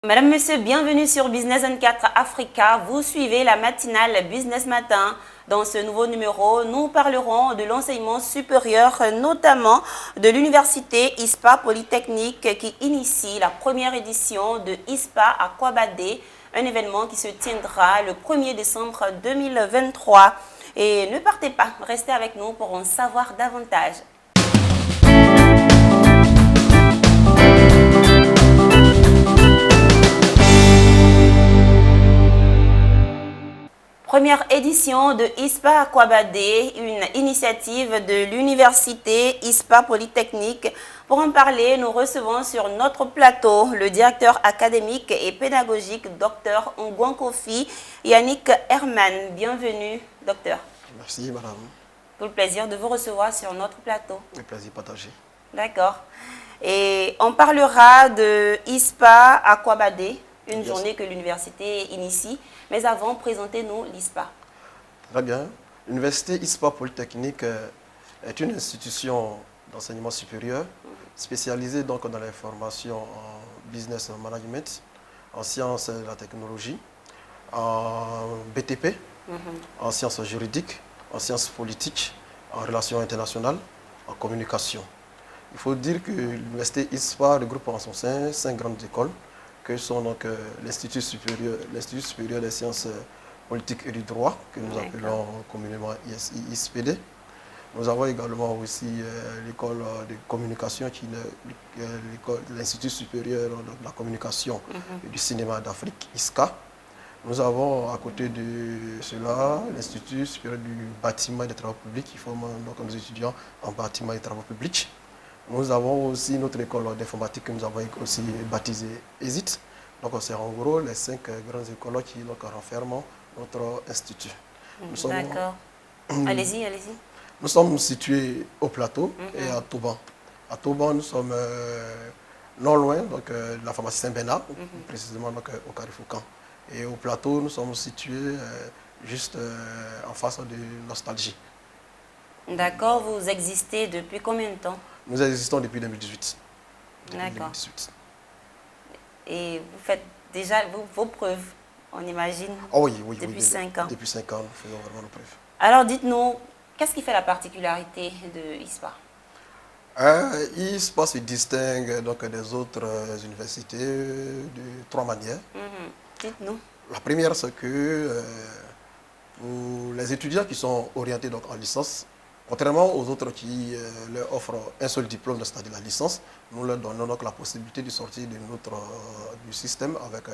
Mesdames, Messieurs, bienvenue sur Business 24 Africa. Vous suivez la matinale Business Matin. Dans ce nouveau numéro, nous parlerons de l'enseignement supérieur, notamment de l'université ISPA Polytechnique qui initie la première édition de ISPA à Kouabadé, un événement qui se tiendra le 1er décembre 2023. Et ne partez pas, restez avec nous pour en savoir davantage. Première édition de ISPA à Kouabadé, une initiative de l'université ISPA Polytechnique. Pour en parler, nous recevons sur notre plateau le directeur académique et pédagogique, Dr Ngwankofi Yannick Herman. Bienvenue, docteur. Merci, madame. Pour le plaisir de vous recevoir sur notre plateau. Le plaisir partagé. D'accord. Et on parlera de ISPA à Kouabadé, une journée que l'université initie. Mais avant, présentez-nous l'ISPA. Très bien. L'université ISPA Polytechnique est une institution d'enseignement supérieur spécialisée donc dans les formations en business management, en sciences de la technologie, en BTP, en sciences juridiques, en sciences politiques, en relations internationales, en communication. Il faut dire que l'université ISPA regroupe en son sein 5 grandes écoles, que sont donc l'Institut supérieur des sciences politiques et du droit, que nous appelons communément ISPD. Nous avons également aussi l'école de communication, qui est l'Institut supérieur de la communication et du cinéma d'Afrique, ISCA. Nous avons à côté de cela l'Institut supérieur du bâtiment et des travaux publics, qui forme donc nos étudiants en bâtiment et travaux publics. Nous avons aussi notre école d'informatique que nous avons aussi baptisée ESIT. Donc c'est en gros les 5 grandes écoles qui donc, renferment notre institut. D'accord. Allez-y, allez-y. Nous sommes situés au plateau et à Touban. À Touban, nous sommes non loin donc, de la pharmacie Saint-Bernard, précisément donc, au Carrefour Camp. Et au plateau, nous sommes situés juste en face de Nostalgie. D'accord, vous existez depuis combien de temps? Nous existons depuis 2018. D'accord. Et vous faites déjà vos preuves, on imagine, depuis 5 ans. Depuis 5 ans, nous faisons vraiment nos preuves. Alors dites-nous, qu'est-ce qui fait la particularité de ISPA? ISPA se distingue donc, des autres universités de 3 manières. Dites-nous. La première, c'est que pour les étudiants qui sont orientés donc, en licence, contrairement aux autres qui leur offrent un seul diplôme, c'est-à-dire la licence, nous leur donnons donc la possibilité de sortir du système avec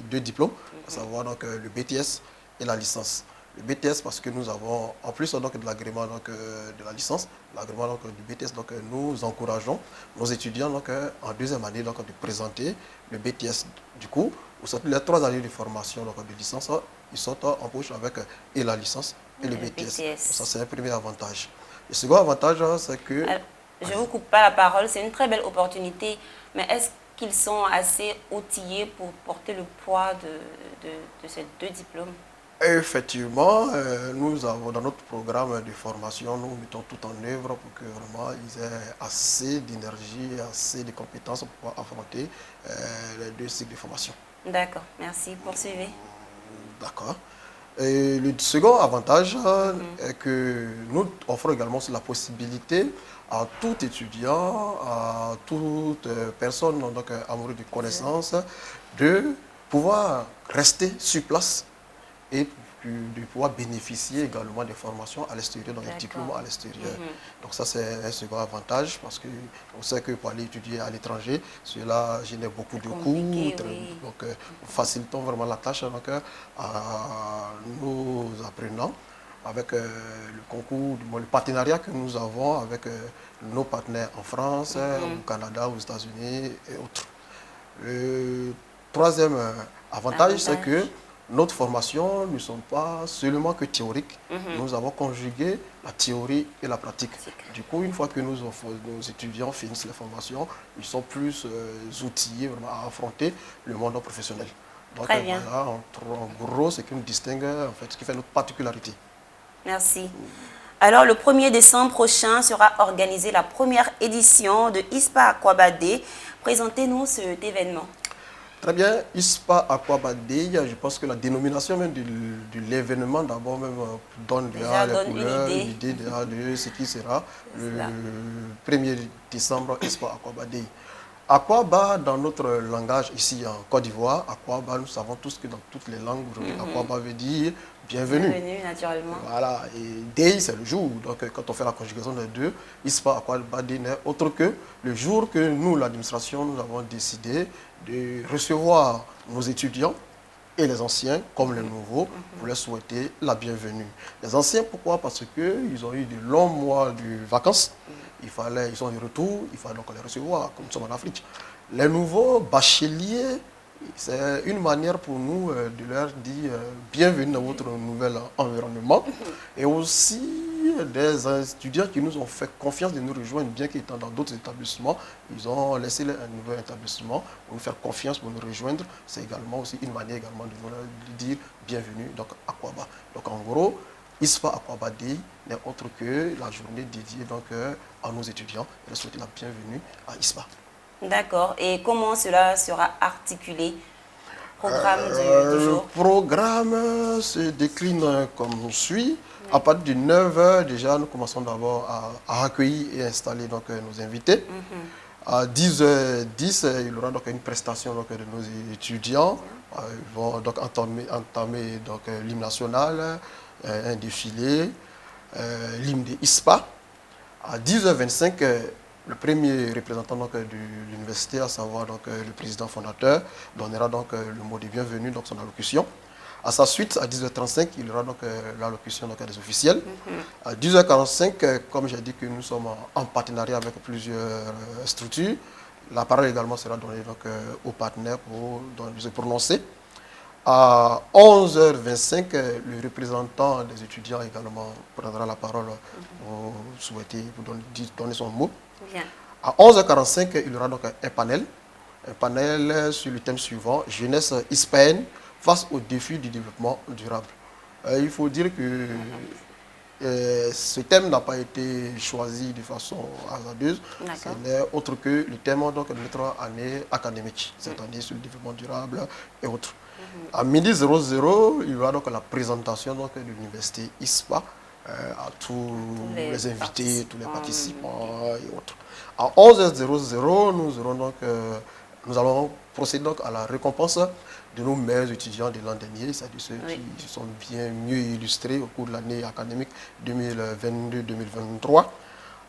2 diplômes, à savoir donc, le BTS et la licence. Le BTS parce que nous avons, en plus donc, de l'agrément de la licence, l'agrément du BTS, donc, nous encourageons nos étudiants donc, en 2e année donc, de présenter le BTS. Du coup, vous sortez les 3 années de formation donc, de licence, ils sortent en poche avec et la licence et le BTS. Donc, ça, c'est un premier avantage. Le second avantage, c'est que... Alors, je ne vous coupe pas la parole, c'est une très belle opportunité, mais est-ce qu'ils sont assez outillés pour porter le poids de ces 2 diplômes? Effectivement, nous avons dans notre programme de formation, nous mettons tout en œuvre pour que vraiment ils aient assez d'énergie, assez de compétences pour pouvoir affronter les 2 cycles de formation. D'accord, merci. Poursuivez. D'accord. Et le second avantage est que nous offrons également la possibilité à tout étudiant, à toute personne donc, amoureuse de connaissances, de pouvoir rester sur place et de pouvoir bénéficier également des formations à l'extérieur, donc des diplômes à l'extérieur. Donc ça c'est un second avantage parce qu'on sait que pour aller étudier à l'étranger, cela génère beaucoup de coûts. Donc facilitons vraiment la tâche donc, à nos apprenants avec le concours, le partenariat que nous avons avec nos partenaires en France, au Canada, aux États-Unis et autres. Le troisième avantage, c'est que notre formation ne sont pas seulement que théoriques. Nous avons conjugué la théorie et la pratique. Du coup, une fois que nos étudiants finissent la formation, ils sont plus outillés vraiment à affronter le monde professionnel. Donc voilà, en gros, ce qui nous distingue, en fait, ce qui fait notre particularité. Merci. Alors, le 1er décembre prochain sera organisée la première édition de ISPA à Kouabadé. Présentez-nous cet événement. Très bien, ISPA Aquaba Day, je pense que la dénomination même de l'événement d'abord même donne déjà les couleurs, une idée déjà de ce qui sera le 1er décembre ISPA Aquaba Day. Aquaba, dans notre langage ici en Côte d'Ivoire, Aquaba, nous savons tous que dans toutes les langues, Aquaba veut dire bienvenue. Bienvenue, naturellement. Voilà, et Day, c'est le jour. Donc, quand on fait la conjugaison des deux, ISPA Aquaba Day n'est autre que le jour que nous, l'administration, nous avons décidé de recevoir nos étudiants et les anciens, comme les nouveaux, pour leur souhaiter la bienvenue. Les anciens, pourquoi? Parce qu'ils ont eu de longs mois de vacances. Ils sont de retour, il fallait donc les recevoir, comme nous sommes en Afrique. Les nouveaux bacheliers, c'est une manière pour nous de leur dire bienvenue dans votre nouvel environnement. Et aussi des étudiants qui nous ont fait confiance de nous rejoindre, bien qu'étant dans d'autres établissements, ils ont laissé un nouvel établissement pour nous faire confiance, pour nous rejoindre. C'est également aussi une manière également de nous dire bienvenue donc Aquaba. Donc en gros, ISPA Aquaba Day n'est autre que la journée dédiée donc, à nos étudiants et de souhaiter la bienvenue à ISPA. D'accord. Et comment cela sera articulé? Programme du jour. Le programme se décline comme suit. À partir de 9h, déjà, nous commençons d'abord à accueillir et installer donc, nos invités. À 10h10, il y aura donc une prestation donc, de nos étudiants. Ils vont donc entamer donc, l'hymne national, un défilé, l'hymne de ISPA. À 10h25, le premier représentant donc, de l'université, à savoir donc, le président fondateur, donnera donc, le mot de bienvenue, donc son allocution. À sa suite, à 10h35, il y aura donc l'allocution des officiels. À 10h45, comme j'ai dit que nous sommes en partenariat avec plusieurs structures, la parole également sera donnée donc, aux partenaires pour se prononcer. À 11h25, le représentant des étudiants également prendra la parole pour souhaiter, pour donner son mot. Bien. À 11h45, il y aura donc un panel sur le thème suivant, jeunesse hispanienne face aux défis du développement durable. Il faut dire que ce thème n'a pas été choisi de façon hasardeuse. Ce n'est autre que le thème donc, de notre année académique, cette année sur le développement durable et autres. À midi 00, il y aura donc la présentation donc, de l'université ISPA à tous les invités, tous les participants et autres. À 11h00, nous allons procéder donc à la récompense de nos meilleurs étudiants de l'an dernier, c'est-à-dire ceux qui se sont bien mieux illustrés au cours de l'année académique 2022-2023.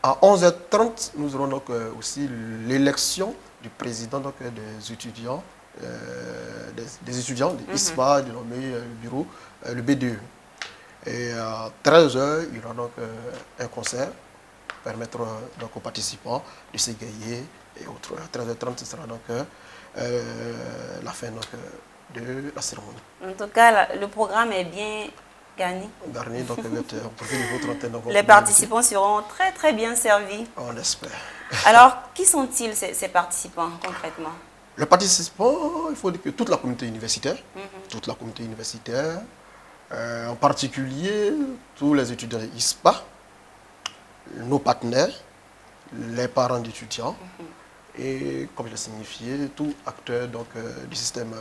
À 11h30, nous aurons donc aussi l'élection du président donc, des étudiants, de ISPA, dénommé le bureau, le B2. Et à 13h, il y aura donc un concert pour permettre donc, aux participants de s'égayer et autres. À 13h30, ce sera donc la fin donc, de la cérémonie. En tout cas, le programme est bien garni. Garni, donc on profite de votre antenne. Les participants seront très très bien servis. On espère. Alors, qui sont-ils ces participants concrètement? Les participants, il faut dire que toute la communauté universitaire, en particulier tous les étudiants de ISPA, nos partenaires, les parents d'étudiants, et comme je l'ai signifié, tout acteur donc, du système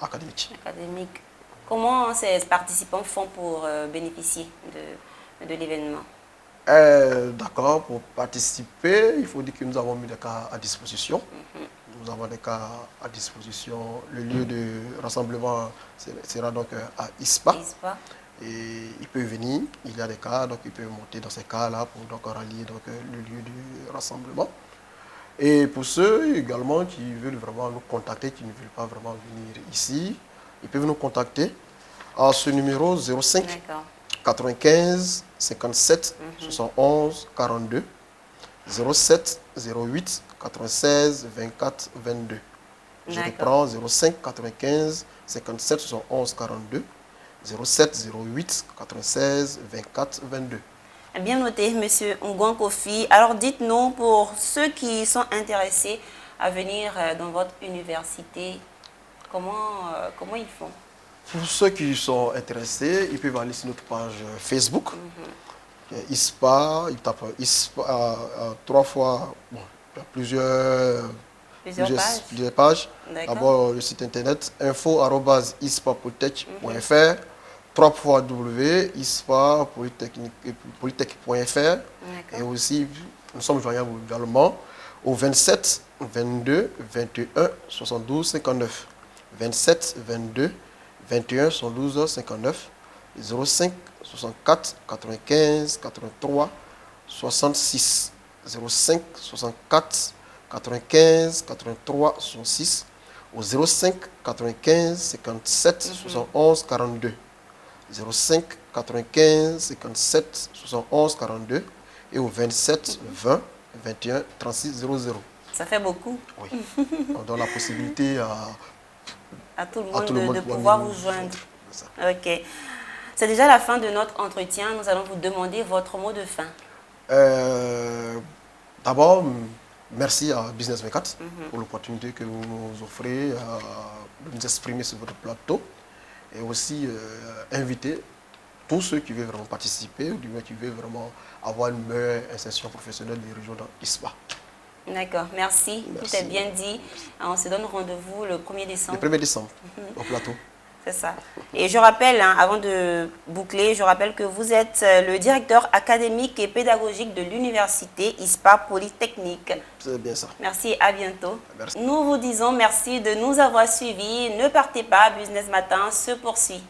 académique. Comment ces participants font pour bénéficier de l'événement? D'accord, pour participer, il faut dire que nous avons mis des cas à disposition. Nous avons des cas à disposition. Le lieu de rassemblement sera donc à ISPA. Et il peut venir, il y a des cas, donc il peut monter dans ces cas-là pour donc rallier donc, le lieu de rassemblement. Et pour ceux également qui veulent vraiment nous contacter, qui ne veulent pas vraiment venir ici, ils peuvent nous contacter à ce numéro 05 95 57 71 42 07 08 96 24 22. Je reprends 05 95 57 71 42 07 08 96 24 22. Bien noté, Monsieur Ngouan Kofi. Alors dites-nous, pour ceux qui sont intéressés à venir dans votre université, comment ils font? Pour ceux qui sont intéressés, ils peuvent aller sur notre page Facebook. ISPA, ils tapent ISPA 3 fois, bon, il y a plusieurs Plusieurs pages. D'accord. D'abord, le site internet info@ispapolytech.fr, www.ispapolytech.fr. Et aussi, nous sommes joignables également au 27 22 21 72 59. 27 22 21 72 59. 05 64 95 83 66. 05 64 95 83 66 au 05 95 57 71 42. 05 95 57 71 42 et au 27 20 21 36 00. Ça fait beaucoup. Oui. On donne la possibilité à tout le monde de pouvoir vous joindre. Ça. Ok. C'est déjà la fin de notre entretien. Nous allons vous demander votre mot de fin. D'abord, merci à Business 24 pour l'opportunité que vous nous offrez de nous exprimer sur votre plateau et aussi inviter tous ceux qui veulent vraiment participer ou du moins qui veulent vraiment avoir une meilleure insertion professionnelle des régions dans l'ISPA. D'accord, merci. Tout est bien dit. On se donne rendez-vous le 1er décembre. Le 1er décembre, au plateau. C'est ça. Et je rappelle, avant de boucler, je rappelle que vous êtes le directeur académique et pédagogique de l'université ISPA Polytechnique. C'est bien ça. Merci, à bientôt. Merci. Nous vous disons merci de nous avoir suivis. Ne partez pas, Business Matin se poursuit.